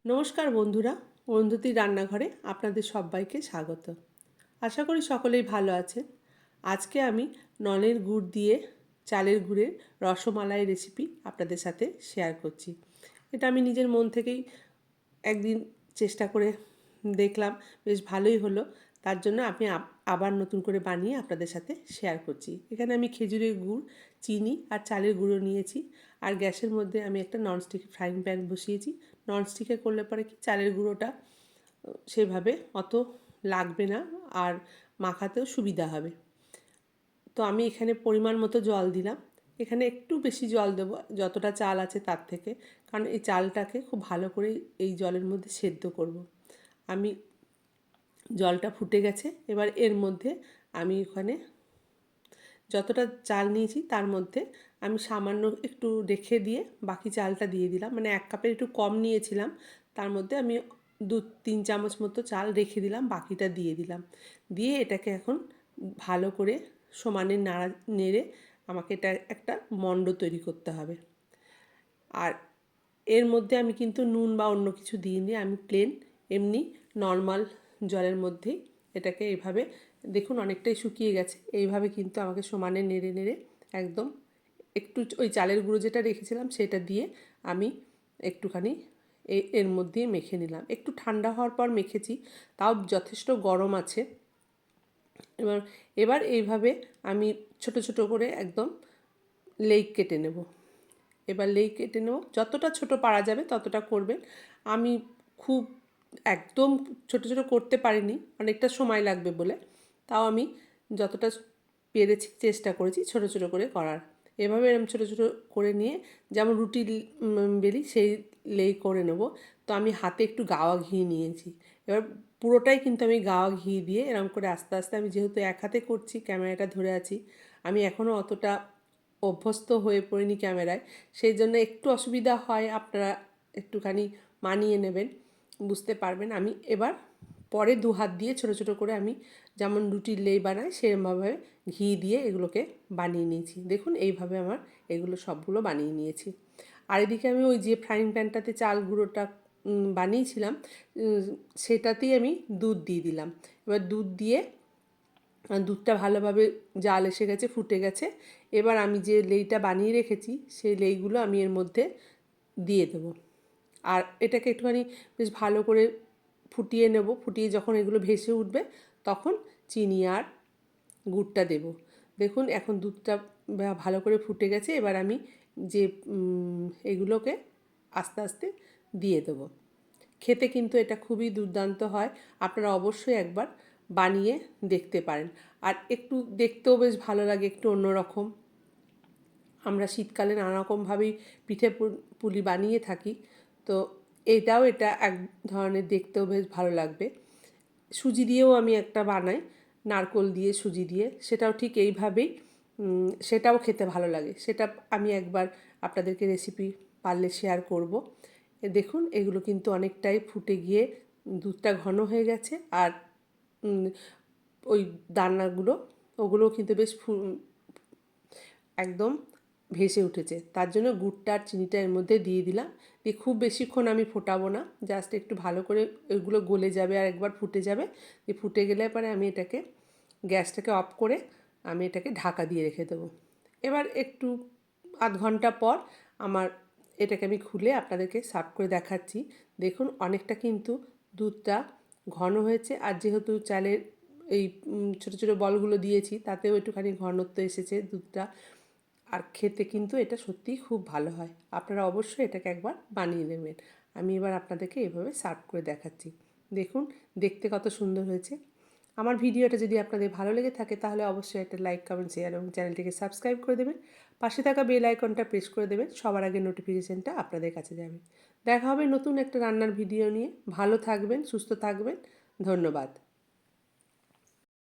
নমস্কার বন্ধুরা, অরুন্ধতির রান্নাঘরে আপনাদের সবাইকে স্বাগত। আশা করি সকলেই ভালো আছেন। আজকে আমি নলের গুড় দিয়ে চালের গুড়ের রসমালাই রেসিপি আপনাদের সাথে শেয়ার করছি। এটা আমি নিজের মন থেকেই একদিন চেষ্টা করে দেখলাম, বেশ ভালোই হলো। তার জন্য আমি আবার নতুন করে বানিয়ে আপনাদের সাথে শেয়ার করছি। এখানে আমি খেজুরের গুড়, চিনি আর চালের গুঁড়ো নিয়েছি। আর গ্যাসের মধ্যে আমি একটা ননস্টিক ফ্রাইং প্যান বসিয়েছি। ননস্টিকে করলে পরে কি চালের গুঁড়োটা সেভাবে অত লাগবে না, আর মাখাতেও সুবিধা হবে। তো আমি এখানে পরিমাণ মতো জল দিলাম। এখানে একটু বেশি জল দেবো যতটা চাল আছে তার থেকে, কারণ এই চালটাকে খুব ভালো করে এই জলের মধ্যে সেদ্ধ করব। আমি জলটা ফুটে গেছে, এবার এর মধ্যে আমি এখানে যতটা চাল নিয়েছি তার মধ্যে আমি সামান্য একটু রেখে দিয়ে বাকি চালটা দিয়ে দিলাম। মানে 1 কাপের একটু কম নিয়েছিলাম, তার মধ্যে আমি 2-3 চামচ মতো চাল রেখে দিলাম, বাকিটা দিয়ে দিলাম। দিয়ে এটাকে এখন ভালো করে সমানে নেড়ে আমাকে এটা একটা মণ্ড তৈরি করতে হবে। আর এর মধ্যে আমি কিন্তু নুন বা অন্য কিছু দিইনি, আমি প্লেন এমনি নর্মাল জলের মধ্যেই এটাকে এইভাবে, দেখুন অনেকটাই শুকিয়ে গেছে, এইভাবে কিন্তু আমাকে সমানে নেড়ে নেড়ে একদম একটু ওই চালের গুঁড়ো যেটা রেখেছিলাম সেটা দিয়ে আমি একটুখানি এর মধ্যে মেখে নিলাম। একটু ঠান্ডা হওয়ার পর মেখেছি, তাও যথেষ্ট গরম আছে। এবার এবার এইভাবে আমি ছোট ছোট করে একদম লেই কেটে নেব। এবার লেই কেটে নেব, যতটা ছোট পারা যাবে ততটা করবেন। আমি খুব একদম ছোট ছোট করতে পারিনি, অনেকটা সময় লাগবে বলে, তাও আমি যতটা পেরেছি চেষ্টা করেছি ছোট ছোট করে করার। এভাবে এরকম ছোট ছোট করে নিয়ে যেমন রুটি বেলি সেই লেই করে নেব। তো আমি হাতে একটু গাওয়া ঘি নিয়েছি। এবার পুরোটাই কিন্তু আমি গাওয়া ঘি দিয়ে এরকম করে আস্তে আস্তে, আমি যেহেতু এক হাতে করছি, ক্যামেরাটা ধরে আছি, আমি এখনও অতটা অভ্যস্ত হয়ে পড়িনি ক্যামেরায়, সেই জন্য একটু অসুবিধা হয়, আপনারা একটুখানি মানিয়ে নেবেন, বুঝতে পারবেন। আমি এবার পরে 2 হাত দিয়ে ছোট ছোট করে আমি যেমন রুটির লেই বানাই সেরকমভাবে ঘি দিয়ে এগুলোকে বানিয়ে নিয়েছি। দেখুন এইভাবে আমার এগুলো সবগুলো বানিয়ে নিয়েছি। আর এদিকে আমি ওই যে ফ্রাইং প্যানটাতে চাল গুঁড়োটা বানিয়েছিলাম, সেটাতেই আমি দুধ দিয়ে দিলাম। এবার দুধ দিয়ে দুধটা ভালোভাবে জাল এসে গেছে, ফুটে গেছে। এবার আমি যে লেইটা বানিয়ে রেখেছি সেই লেইগুলো আমি এর মধ্যে দিয়ে দেবো। আর এটাকে একটুখানি বেশ ভালো করে ফুটিয়ে নেব। ফুটিয়ে যখন এগুলো ভেসে উঠবে তখন চিনি আর গুড়টা দেব। দেখুন এখন দুধটা ভালো করে ফুটে গেছে। এবার আমি যে এগুলোকে আস্তে আস্তে দিয়ে দেবো। খেতে কিন্তু এটা খুবই দুর্দান্ত হয়, আপনারা অবশ্যই একবার বানিয়ে দেখতে পারেন। আর একটু দেখতেও বেশ ভালো লাগে, একটু অন্যরকম। আমরা শীতকালে নানা রকমভাবেই পিঠে পুলি বানিয়ে থাকি, তো এটা এক ধরনের দেখতেও বেশ ভালো লাগবে। সুজি দিয়েও আমি একটা বানাই, নারকোল দিয়ে সুজি দিয়ে, সেটাও ঠিক এইভাবেই, সেটাও খেতে ভালো লাগে। সেটা আমি একবার আপনাদেরকে রেসিপি পারলে শেয়ার করব। দেখুন এগুলো কিন্তু অনেকটাই ফুটে গিয়ে দুধটা ঘন হয়ে গেছে, আর ওই দানাগুলো ওগুলোও কিন্তু বেশ একদম ভেসে উঠেছে। তার জন্য গুড়টা আর চিনিটা এর মধ্যে দিয়ে দিলাম। দিয়ে খুব বেশিক্ষণ আমি ফোটাবো না, জাস্ট একটু ভালো করে এগুলো গলে যাবে আর একবার ফুটে যাবে। দিয়ে ফুটে গেলে পরে আমি এটাকে গ্যাসটাকে অফ করে আমি এটাকে ঢাকা দিয়ে রেখে দেবো। এবার একটু আধ ঘন্টা পর আমার এটাকে আমি খুলে আপনাদেরকে সার্ভ করে দেখাচ্ছি। দেখুন অনেকটা কিন্তু দুধটা ঘন হয়েছে, আর যেহেতু চালের এই ছোটো ছোটো বলগুলো দিয়েছি তাতেও একটুখানি ঘনত্ব এসেছে দুধটা। আর খেতে কিন্তু এটা সত্যিই খুব ভালো হয়, আপনারা অবশ্যই এটাকে একবার বানিয়ে নেবেন। আমি এবার আপনাদেরকে এভাবে সার্ভ করে দেখাচ্ছি। দেখুন দেখতে কত সুন্দর হয়েছে। আমার ভিডিওটা যদি আপনাদের ভালো লেগে থাকে তাহলে অবশ্যই একটা লাইক, কমেন্ট, শেয়ার এবং চ্যানেলটিকে সাবস্ক্রাইব করে দেবেন। পাশে থাকা বেল আইকনটা প্রেস করে দেবেন, সবার আগে নোটিফিকেশানটা আপনাদের কাছে যাবে। দেখা হবে নতুন একটা রান্নার ভিডিও নিয়ে। ভালো থাকবেন, সুস্থ থাকবেন। ধন্যবাদ।